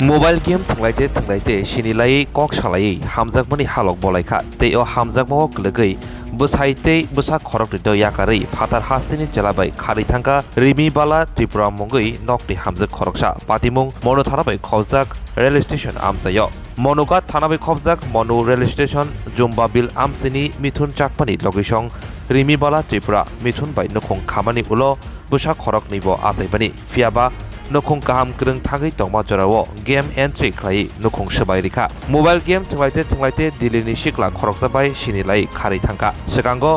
Mobile game थंलायते सिनिलायै कक सालायै हामजाकमनि हालक बलायखा तै ओ हामजाकमाव गलगै बसाइते बसा खरक दै याकारै फातार हास्तिनि जलाबाय खारै थांगा रिमि बाला त्रिपुरा मंगै नकनि हामजाक खरकसा पातिमुं मनो थानाबाय खबजाक रेल स्टेशन आमसायो मनुगात थानाबाय खबजाक मनु रेल स्टेशन जुम्बाबिल आमसिनि मिथुन चाकमानि लोकेशन रिमि बाला त्रिपुरा मिथुन बाय नखं खामानि उलो बसा खरक निबो आसाइबानि फियाबा नखं kaham krung thagai tongma jorao game entry khlai nokong sabai rikha mobile game thunglaite Delhini Sikla khoroksabai sinilai khari thangka sekango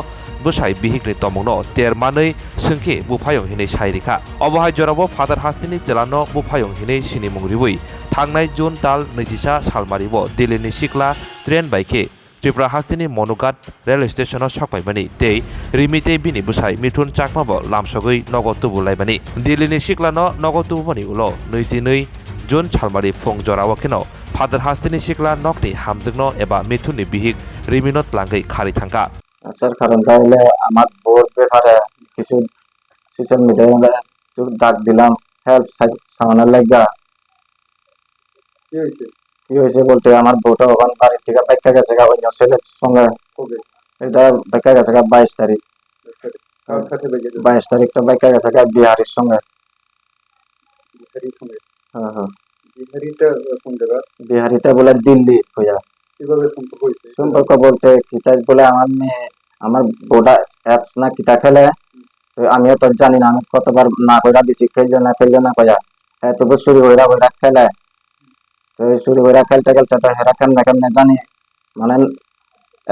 bwsai bihikni tomongno termanei sungke bufayong hinei sai rikha obohai jorao father hastini jelano bufayong hinei sini mungribui thangnai June tal 24 salmaribo Delhini Sikla train baike Tripura hastini monugat rail station sakpaimani tei rimite bini bwsai mithun chakmabo lamsogoi nogotubu laibani Delhini Siklano nogotubani ulo 22 June salmari phung jorao kheno father hastini Sikla nokni hamjwkno eba mithunni bihik riminot langai khari thangka sir কারণ তাহলে আমার board ব্যাপারে কিছু social মিডিয়ায় ডাক দিলাম help সামানের লাগা কি হয়েছে বলতে আমার বউটা ওখান বাড়ি থেকে বাইকা গেছে অন্য ছেলের সঙ্গে এটা বাইকা গেছে 22 তারিখ 22 তারিখটা বাইকা গেছে বিহারির সঙ্গে হ্যাঁ হ্যাঁ বিহারিটা বলে দিল্লি হইয়া সম্পর্ক বলতে কিতাব বলে আমার মেয়ে আমার বোর্ডা অ্যাপস না কিতা খেলে আমিও তো জানি না আমি কতবার না কইরা দিছি খেললে না কইয়া তবু শুরু হইরা খেলে তো শুরু হইরা খেলতে তো হেরা কেমনে জানি মানে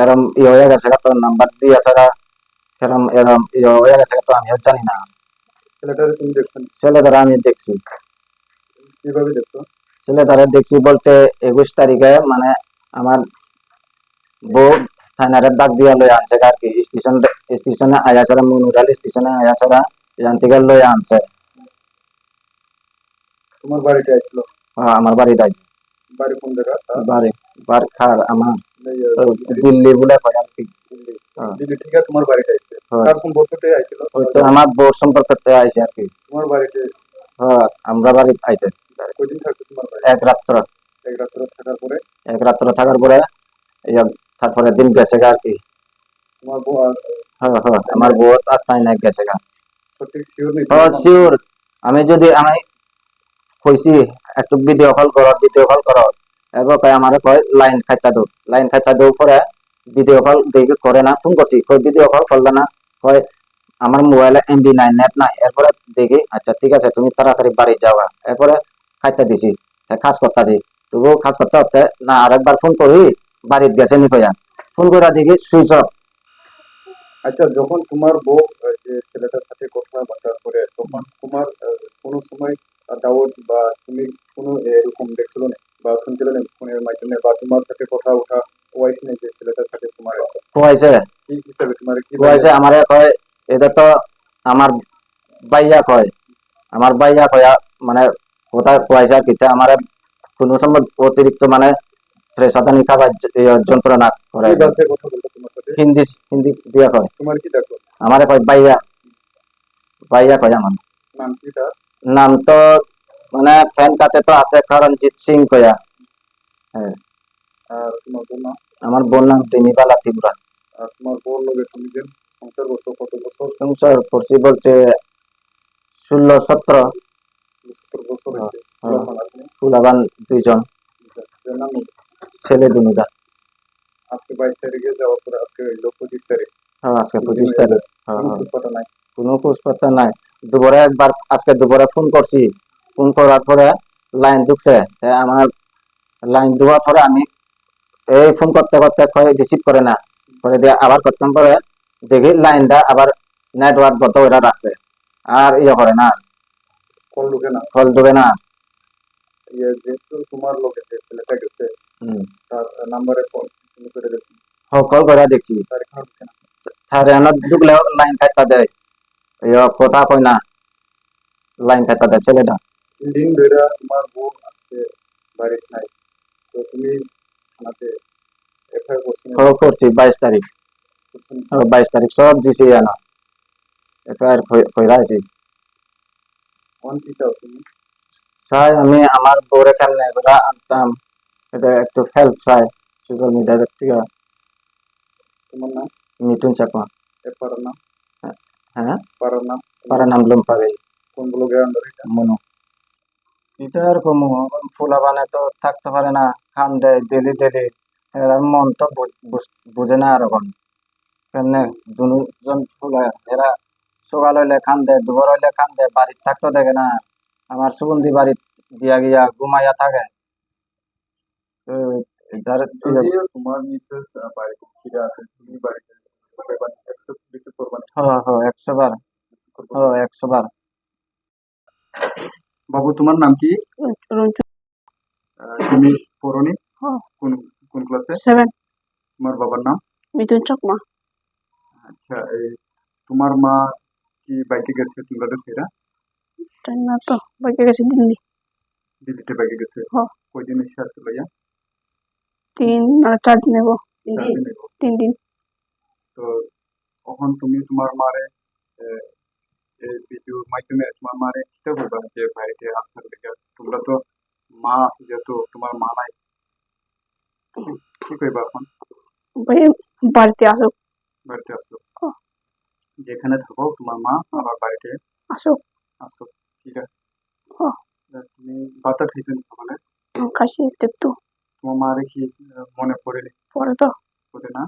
এরম হয়ে গেছে তো নাম্বার দিয়ে আছে সেরম এরম হয়ে গেছে তো আমিও জানি না ছেলেটার আমি দেখছি কিভাবে দেখছো ছেলেটারে দেখছি বলতে 21 তারিখে মানে আমার বউ থানারে ডাক দিয়া লই আনছে আর কি স্টেশনে আয়া ছাড়া মনুরাল স্টেশনে আয়া ছাড়া এখান থেকে লই আনছে তোমার বাড়িতে আইছিল হ্যাঁ আমার বাড়িতে আইছে বাড়ি কোন জায়গা বাড়ি খার আমার দিল্লি বলে কয় আর কি দিল্লি থেকে তোমার বাড়িতে আইছে কার সম্পর্কতে আইছিল তো আমার বউ সম্পর্কতে আইছে আর কি তোমার বাড়িতে হ্যাঁ আমরা বাড়িতে আইছে কয়দিন থাকছো তোমার বাড়িতে এক রাত্র থাকার পরে তারপরে দিন গেছে আর কি তোমার বউ হ্যাঁ আমার বউ আর তাই না গেছে গা শিওর আমি যদি আমি কইছি একটু ভিডিও কল করো এরপর কয় আমারে কয় লাইন খাইতা দাও পরে ভিডিও কল দেখে করে না ফোন করছি কই ভিডিও কল করলে না কয় আমার মোবাইলে এমবি নাই নেট নাই এরপরে দেখি আচ্ছা ঠিক আছে তুমি তাড়াতাড়ি বাড়ি যাওয়া এরপরে খাইতে দিছি কাজ করতেছি তবুও কাজ করতে হতে না আরেকবার ফোন করি বাড়িতে গেছে নি কইয়া ফোন করে দেখি সুইচ অফ আচ্ছা যখন তোমার বউ যে ছেলেটার সাথে কথাবার্তা করে তখন তোমার কোনো সময় ডাউট বা তুমি কোনো এরকম দেখছিল না বা শুনছিল না ফোনের মাধ্যমে বা তোমার সাথে কথা ওঠা ওয়াইস নেই যে ছেলেটার সাথে তোমার হয়েছে কি হিসাবে তোমার কি হয়েছে আমারে কয় এটা তো আমার বাইয়া কয় মানে কথা কয়েছে আর কিটা আমার কোনো সময় অতিরিক্ত মানে ফ্রেশাদানি খাবার যন্ত্রণা করে হিন্দি দিয়া কয় তোমার কি দেখো আমারে কয় বাইয়া কয় আমার নাম তো মানে ফ্যান কাতে তো আছে করণজিৎ সিং কয়া হ্যাঁ আর আমার বোন নাম রিমিবালা ত্রিপুরা আর তোমার বোন লগে তুমি দিন কত বছর সংসার করছি বলতে 16-17 বছর ফুলাবান দুইজন ছেলে দুনুদা আজকে 22 তারিখে যাওয়ার পরে আজকে 25 তারিখ হ্যাঁ আজকে 25 তারিখ কোনো খোঁজপত্র নাই দুপুরে একবার আজকে দুপুরে ফোন করছি ফোন করার পরে লাইন ঢুকছে আমার লাইন দেওয়ার পরে আমি এই ফোন করতে রিসিভ করে না করে দিয়ে আবার করতাম পরে দেখি লাইনটা আবার নেটওয়ার্ক বন্ধ করে রাখছে আর করে না কল ঢুকে না তোমার লোকে ছেলেটা গেছে তার নাম্বারে কল করে দেখছি ঢুকলেও লাইন কাটতে দেয় কথা কয় না লাইন কাটতে দেয় ছেলেটা দিন ধরে তোমার বউ আজকে বাড়িতে নাই তো তুমি থানাতে এফআইআর করছি 22 তারিখ 22 তারিখ সব দিছি না এফআইআর কইরা আছি কোন কি চাও তুমি চাই আমি আমার বউরে কেমনে এগুলা আনতাম, এটা একটু হেল্প চাই সোশ্যাল মিডিয়া থেকে। তোমার নাম? মিঠুন চাকমা। এরপর নাম? হ্যাঁ, পাড়ার নাম লুম্পাগি। কোন ব্লগের আন্ডারে এটা? মনু। এটা এরকম ফুলা বানে তো থাকতে পারে না, খান দেয় ডেলি ডেলি, এরা মন তো বুঝে না এরকম কেমনে দুজন ফুলা এরা সকাল হইলে খান দেয়, দুপুর হইলে খান দেয়, বাড়ির থাকতে দেখে না। আমার সুগন্ধি বাড়ির দিয়া গিয়া ঘুমাইয়া থাকে। তো এটার তোমার মিসেস বাড়িতে ফিরে আসে, তুমি বাড়িতে রিসিভ করবা? হ্যাঁ হ্যাঁ, 100 বার। হ্যাঁ 100 বার। বাবু তোমার নাম কি? তুমি পড়নি? কোন কোন ক্লাসে? 7। তোমার বাবার নাম? মিঠুন চাকমা। আচ্ছা, এই তোমার মা কি বাইকে গেছে তোমাদের ছেড়া? না তো, বাইকে গেছে দিল্লি। দিল্লিতে বাইকে গেছে? কয়দিন এসে আসছে ভাইয়া? 4 দিন নেব। 3 দিন। তো কখন তুমি তোমার মারে এই ভিডিওর মাধ্যমে তোমার মারে কিটা বলবা যে বাড়িতে আসার লেগে? তোমরা তো মা আছে, যেহেতু তোমার মা নাই, কি কইবা এখন? বাড়িতে আসো। বাড়িতে আসো, যেখানে থাকো তোমার মা আমার বাড়িতে আসো। আসো, ঠিক আছে। তুমি ভাতটা খাইছেন সকালে? খাইছি একটু। তোমার মারে কি মনে পড়ে? পড়ে তো। পড়ে না?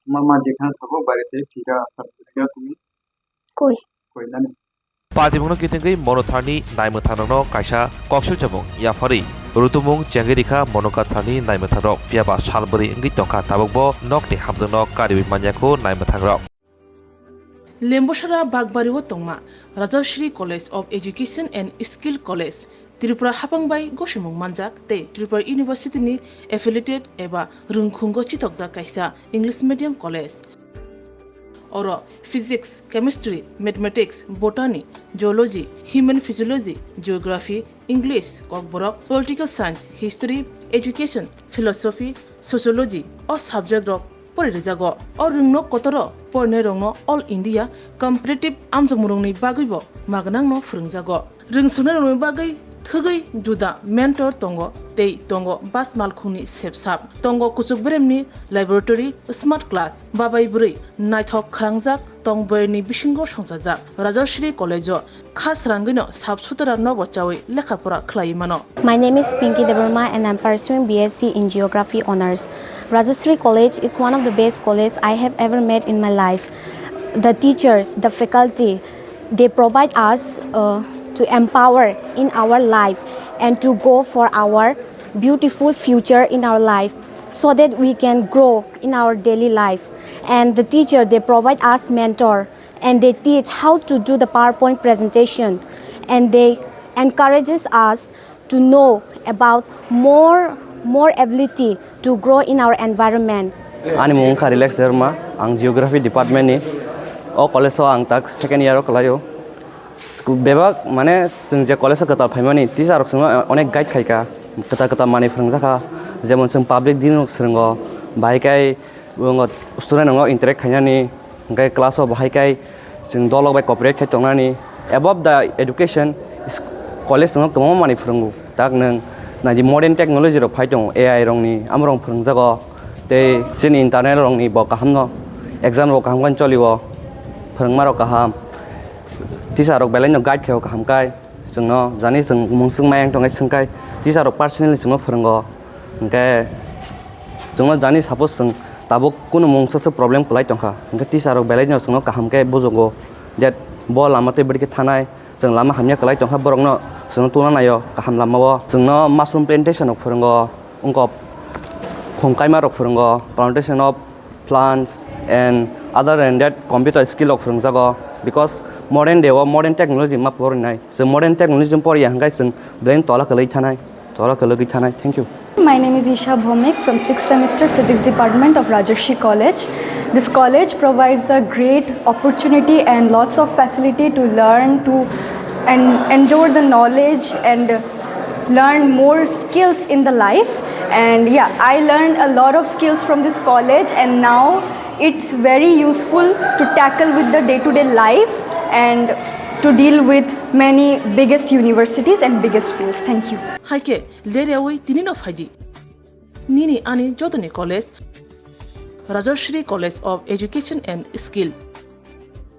তোমার মা যেখানে থাকো বাড়িতে ফিরে আসার লেগে তুমি কই কই জানি? Padimung kitingui monothani naimuthanano kaisa koksul jamung yafari rutumung jangirika monokathani naimutharo fiaba salburi ingui tongkha tabukbo nokni hamjwkno kariwi manyako naimuthangrok. Lembosara Bagbariwo Tongma, Rajashri College of Education and Skill College, Tripura Hapangbai Goshimung Manjak, te Tripura University ni affiliated eba Rungkhungo Chitokja kaisa English Medium College. Oro Physics, Chemistry, Mathematics, Botany, Geology, Human Physiology, Geography, English, Kokborok, Political Science, History, Education, Philosophy, Sociology, or subject rock Porizago, or Rungno Kotoro, Pornerongno, All India, Competitive Amjamurungni Bagibo, Magnangno Frungzago, Ringsunarong Bagai, Thugai, Duda, Mentor Tongo, Tei Tongo, Bas Malkhuni Sepsap, Tongo Kuchukbremni, Laboratory, Smart Class, Babai Buri, Naithok Krangjak, Tongberni Bishingo Songzajak, Rajashri College, Khas Rangino, Sabsutara Novochawi, Lekhapura Klaimano. My name is Pinky Devarma and I'm pursuing BSc in Geography Honours. Rajashri College is one of the best colleges I have ever met in my life. The teachers, the faculty, they provide us to empower in our life and to go for our beautiful future in our life so that we can grow in our daily life. And the teacher, they provide us mentor and they teach how to do the PowerPoint presentation and they encourages us to know about more ability to grow in our environment. Ani mungkha relax derma ang geography department ni o college o ang tak second year o kalayo bebak mane jeng je college katal phaimani teacher rok sung onek guide khaika kata mani phrangjaka jemon jeng public din rok srungo bhaikai bungo student rok interact khainani gai class o bhaikai jeng dolok bai cooperate khai tongnani. Above the education college sung tomo mani phrungu tak nang na di modern technology rok phai tong AI rong ni amrong phrungjago tei sin internet rong ni bo kahamno exam rok kaham kan cholibo phrungma rok kaham teacher rok belai no guide kheo kaham kai jungno jani jung mungsung mayang tongai sungkai teacher rok personally jungno phrungo engke jungno jani suppose jung tabo kuno mungsa problem kulai tongkha engke teacher rok belai no jungno kaham kai bojogo that bo lama te bidike thanai jung lama hamya kulai tongkha borokno jung tuna nayo kaham lama bo jungno mushroom plantation rok phrungo ungko khongkaima rok phrungo plantation of plants and other than that computer skill rok phrungjago because modern day or modern technology ma porinai so modern technology pori hangai sung brain tola kalai thanai thank you. My name is Isha Bhomik from 6th semester Physics Department of Rajashri College. This college provides a great opportunity and lots of facility to learn to and endure the knowledge and learn more skills in the life. And yeah, I learned a lot of skills from this college and now it's very useful to tackle with the day-to-day life and to deal with many biggest universities and biggest fields. Thank you. Haike lereawi tini no faidi. Nini ani jodoni college, Rajashri College of Education and Skill.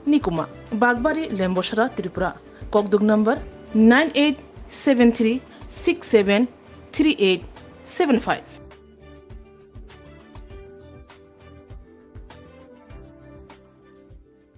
Nikuma, Bagbari, Lemboshara, Tripura. Kokdug number 9873673875.